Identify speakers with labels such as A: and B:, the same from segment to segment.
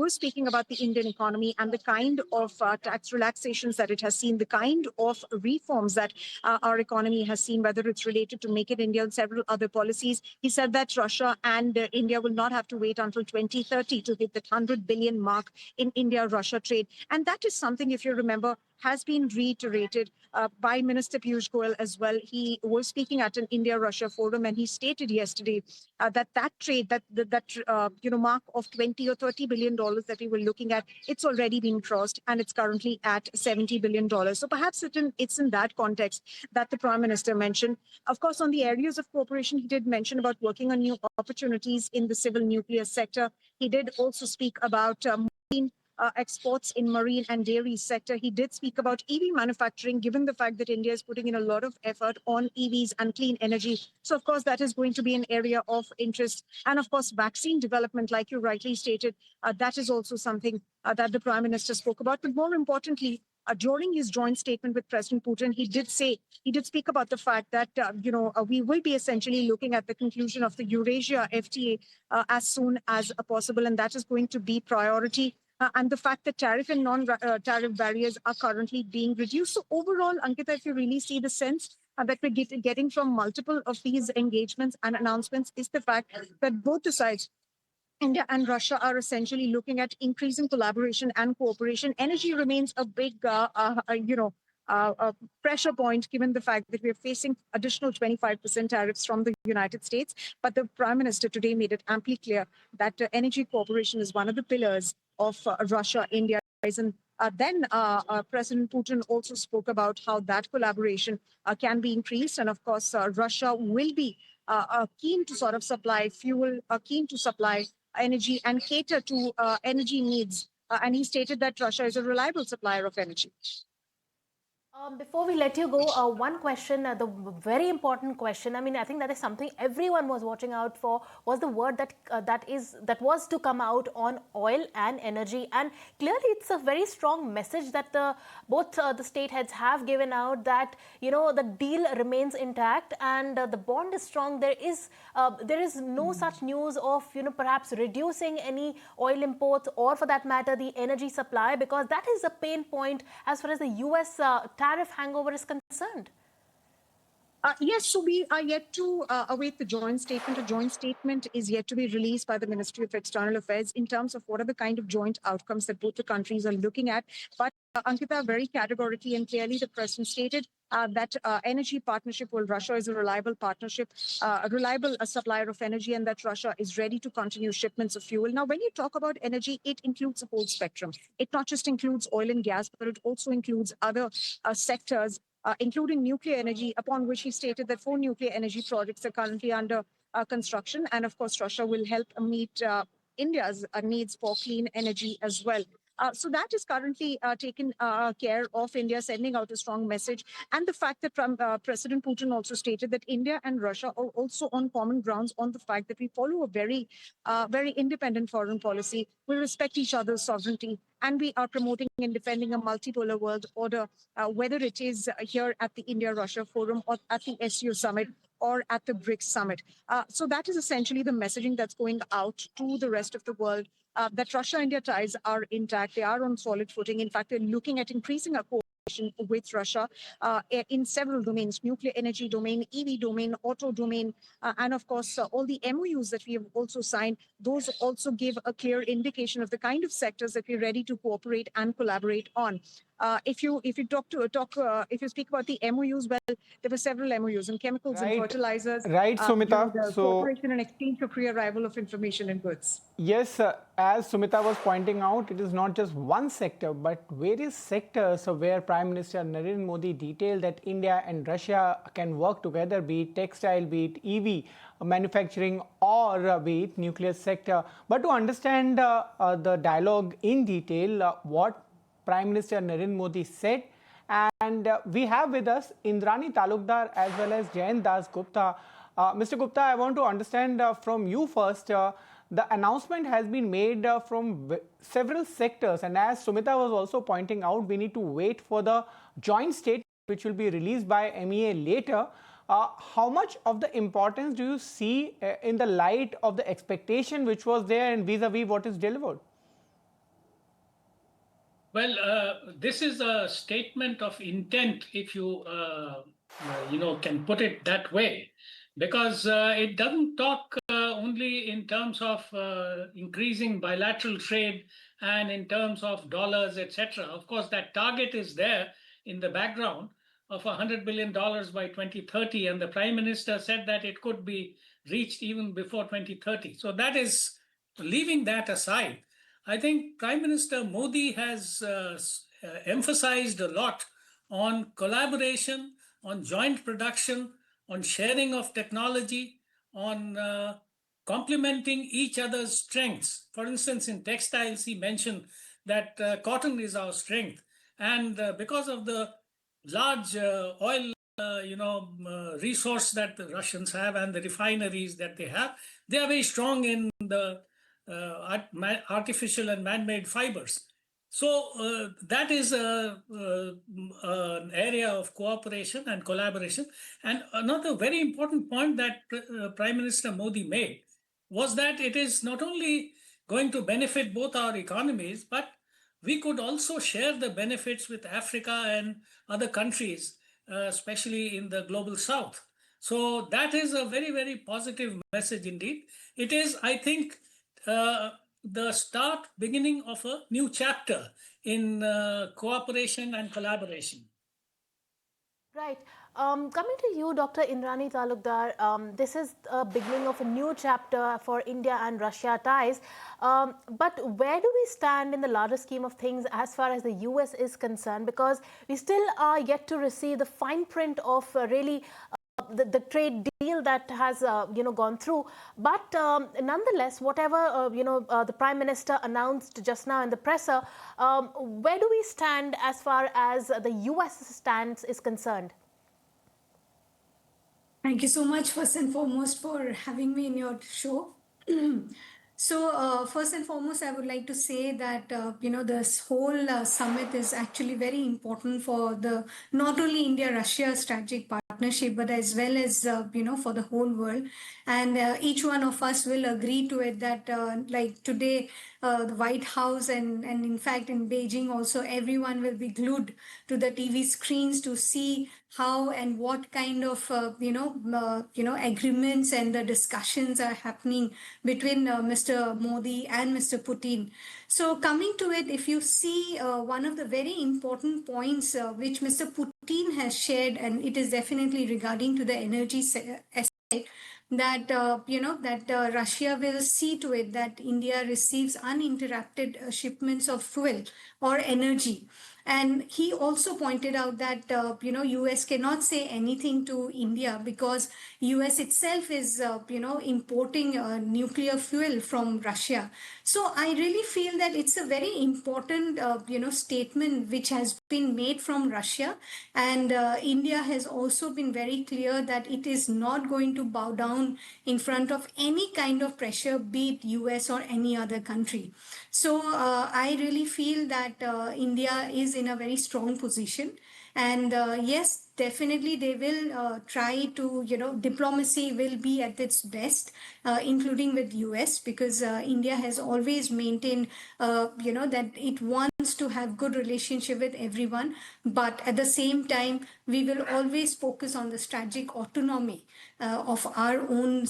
A: was speaking about the Indian economy and the kind of tax relaxations that it has seen, the kind of reforms that our economy has seen, whether it's related to Make in India and several other policies. He said that Russia and India will not have to wait until 2030 to hit the 100 billion mark in India-Russia trade. And that is something, if you remember, has been reiterated by Minister Piyush Goyal as well. He was speaking at an India-Russia forum, and he stated yesterday that trade, mark of 20 or 30 billion dollars that we were looking at, it's already been crossed, and it's currently at 70 billion dollars. So perhaps it's in that context that the Prime Minister mentioned. Of course, on the areas of cooperation, he did mention about working on new opportunities in the civil nuclear sector. He did also speak about exports in marine and dairy sector. He did speak about EV manufacturing, given the fact that India is putting in a lot of effort on EVs and clean energy. So, of course, that is going to be an area of interest. And, of course, vaccine development, like you rightly stated, that is also something that the Prime Minister spoke about. But more importantly, during his joint statement with President Putin, he did speak about the fact that, we will be essentially looking at the conclusion of the Eurasia FTA as soon as possible. And that is going to be priority. And the fact that tariff and non-tariff barriers are currently being reduced. So overall, Ankita, if you really see the sense that we're getting from multiple of these engagements and announcements, is the fact that both the sides, India and Russia, are essentially looking at increasing collaboration and cooperation. Energy remains a big, pressure point, given the fact that we're facing additional 25% tariffs from the United States. But the Prime Minister today made it amply clear that energy cooperation is one of the pillars of Russia-India ties. And then President Putin also spoke about how that collaboration can be increased. And of course, Russia will be keen to sort of supply fuel, keen to supply energy and cater to energy needs. And he stated that Russia is a reliable supplier of energy.
B: Before we let you go, one question, the very important question. I mean, I think that is something everyone was watching out for, was the word that was to come out on oil and energy. And clearly, it's a very strong message that both the state heads have given out, that the deal remains intact and the bond is strong. There is no such news of perhaps reducing any oil imports, or for that matter the energy supply, because that is a pain point as far as the US tariff hangover is concerned.
A: Yes, so we are yet to await the joint statement. A joint statement is yet to be released by the Ministry of External Affairs in terms of what are the kind of joint outcomes that both the countries are looking at. But Ankita, very categorically and clearly, the President stated that energy partnership with Russia is a reliable partnership, a reliable supplier of energy, and that Russia is ready to continue shipments of fuel. Now, when you talk about energy, it includes a whole spectrum. It not just includes oil and gas, but it also includes other sectors, including nuclear energy, upon which he stated that 4 nuclear energy projects are currently under construction. And of course, Russia will help meet India's needs for clean energy as well. So that is currently taken care of, India sending out a strong message. And the fact that President Putin also stated that India and Russia are also on common grounds on the fact that we follow a very independent foreign policy. We respect each other's sovereignty, and we are promoting and defending a multipolar world order, whether it is here at the India-Russia Forum or at the SU Summit or at the BRICS Summit. So that is essentially the messaging that's going out to the rest of the world, that Russia-India ties are intact. They are on solid footing. In fact, they're looking at increasing our cooperation with Russia in several domains: nuclear energy domain, EV domain, auto domain, and of course, all the MOUs that we have also signed. Those also give a clear indication of the kind of sectors that we're ready to cooperate and collaborate on. If you speak about the MOUs, well, there were several MOUs in chemicals and fertilizers.
C: Right, Sumita.
A: The cooperation and exchange for free arrival of information and goods.
C: Yes, as Sumita was pointing out, it is not just one sector, but various sectors where Prime Minister Narendra Modi detailed that India and Russia can work together, be it textile, be it EV manufacturing, or be it nuclear sector. But to understand the dialogue in detail, what Prime Minister Narendra Modi said, and we have with us Indrani Talukdar as well as Jayant Dasgupta. Mr. Gupta, I want to understand from you first. The announcement has been made from several sectors, and as Sumita was also pointing out, we need to wait for the joint statement which will be released by MEA later. How much of the importance do you see in the light of the expectation which was there and vis-a-vis what is delivered?
D: Well, this is a statement of intent, if you can put it that way, because it doesn't talk only in terms of increasing bilateral trade and in terms of dollars, etc. Of course, that target is there in the background of $100 billion by 2030, and the Prime Minister said that it could be reached even before 2030. So that is, leaving that aside, I think Prime Minister Modi has emphasized a lot on collaboration, on joint production, on sharing of technology, on complementing each other's strengths. For instance, in textiles, he mentioned that cotton is our strength. And because of the large oil resource that the Russians have and the refineries that they have, they are very strong in the artificial and man-made fibers. So that is an area of cooperation and collaboration. And another very important point that Prime Minister Modi made was that it is not only going to benefit both our economies, but we could also share the benefits with Africa and other countries, especially in the global south. So that is a very, very positive message indeed. It is, I think, the beginning of a new chapter in cooperation and collaboration.
B: Right. Coming to you, Dr. Indrani Talukdar, this is the beginning of a new chapter for India and Russia ties. But where do we stand in the larger scheme of things as far as the US is concerned? Because we still are yet to receive the fine print of really the trade deal that has gone through. But nonetheless, whatever the Prime Minister announced just now in the presser, where do we stand as far as the US stance is concerned?
E: Thank you so much, first and foremost, for having me in your show. So first and foremost, I would like to say that this whole summit is actually very important for the not only India-Russia strategic partnership, but as well as for the whole world. And each one of us will agree to it that like today, the White House and in fact in Beijing also, everyone will be glued to the TV screens to see how and what kind of agreements and the discussions are happening between Mr. Modi and Mr. Putin. So coming to it, if you see one of the very important points which Mr. Putin has shared, and it is definitely regarding to the energy aspect, that Russia will see to it that India receives uninterrupted shipments of fuel or energy. And he also pointed out that US cannot say anything to India because US itself is importing nuclear fuel from Russia. So I really feel that it's a very important statement which has been made from Russia, and India has also been very clear that it is not going to bow down in front of any kind of pressure, be it US or any other country. So I really feel that India is in a very strong position, and yes, definitely they will try to, diplomacy will be at its best, including with US, because India has always maintained, that it wants to have good relationship with everyone, but at the same time, we will always focus on the strategic autonomy of our own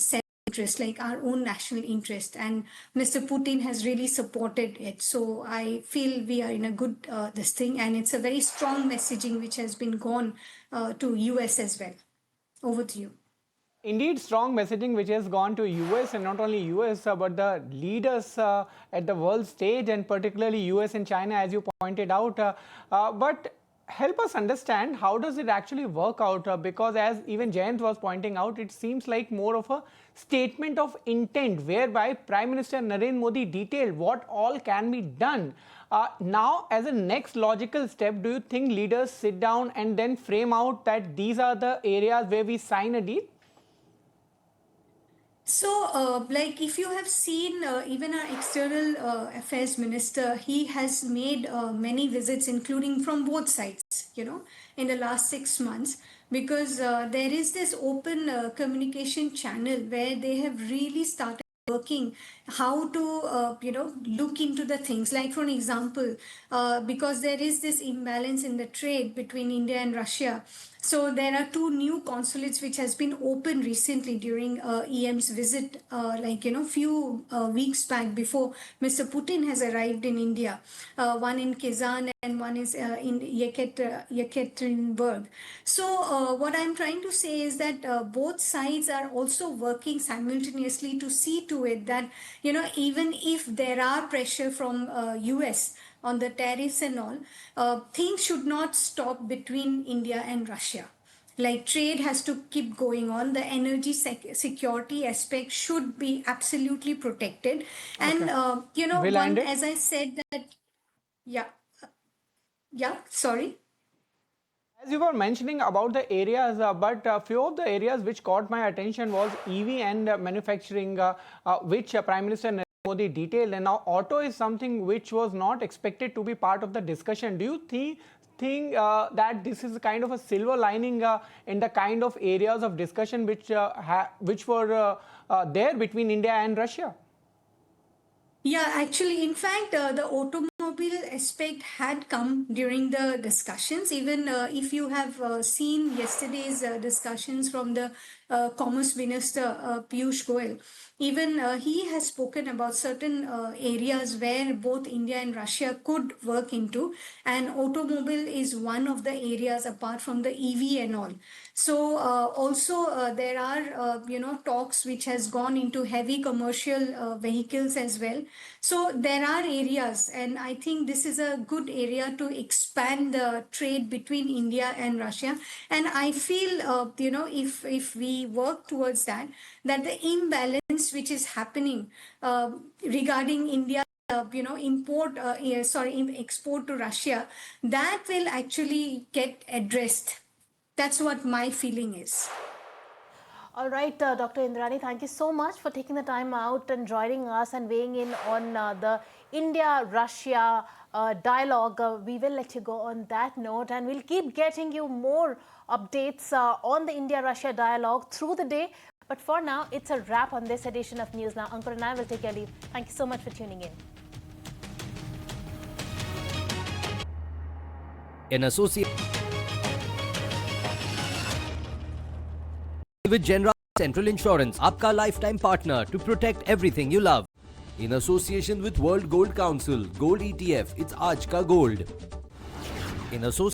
E: interest, like our own national interest, and Mr. Putin has really supported it. So I feel we are in a good this thing, and it's a very strong messaging which has been gone to US as well. Over to you.
C: Indeed, strong messaging which has gone to US, and not only US, but the leaders at the world stage, and particularly US and China, as you pointed out. But help us understand, how does it actually work out? Because as even Jayant was pointing out, it seems like more of a statement of intent, whereby Prime Minister Narendra Modi detailed what all can be done. Now, as a next logical step, do you think leaders sit down and then frame out that these are the areas where we sign a deal?
E: So, like if you have seen, even our external affairs minister, he has made many visits, including from both sides, in the last 6 months, because there is this open communication channel where they have really started working, how to look into the things. Like for an example, because there is this imbalance in the trade between India and Russia, so there are two new consulates which has been opened recently during EM's visit, few weeks back before Mr. Putin has arrived in India. One in Kazan and one is in Yekaterinburg. So what I'm trying to say is that both sides are also working simultaneously to see to it that, even if there are pressure from US on the tariffs and all, things should not stop between India and Russia. Like trade has to keep going on. The energy security aspect should be absolutely protected. And, as I said that, sorry.
C: As you were mentioning about the areas, but a few of the areas which caught my attention was EV and manufacturing, which Prime Minister Narendra Modi detailed. And now auto is something which was not expected to be part of the discussion. Do you think that this is kind of a silver lining in the kind of areas of discussion which were there between India and Russia?
E: Yeah, actually, in fact, the automobile aspect had come during the discussions. Even if you have seen yesterday's discussions from the Commerce Minister Piyush Goyal, even he has spoken about certain areas where both India and Russia could work into, and automobile is one of the areas apart from the EV and all. So also there are talks which has gone into heavy commercial vehicles as well. So there are areas, and I think this is a good area to expand the trade between India and Russia. And I feel if we work towards that the imbalance which is happening regarding India export to Russia, that will actually get addressed. That's what my feeling is.
B: All right, Dr. Indrani, thank you so much for taking the time out and joining us and weighing in on the India-Russia dialogue. We will let you go on that note, and we'll keep getting you more updates on the India-Russia dialogue through the day. But for now, it's a wrap on this edition of News Now. Ankur and I will take your leave. Thank you so much for tuning in.
F: In association with Genera Central Insurance, आपका lifetime partner to protect everything you love. In association with World Gold Council, Gold ETF, it's आज का gold. In association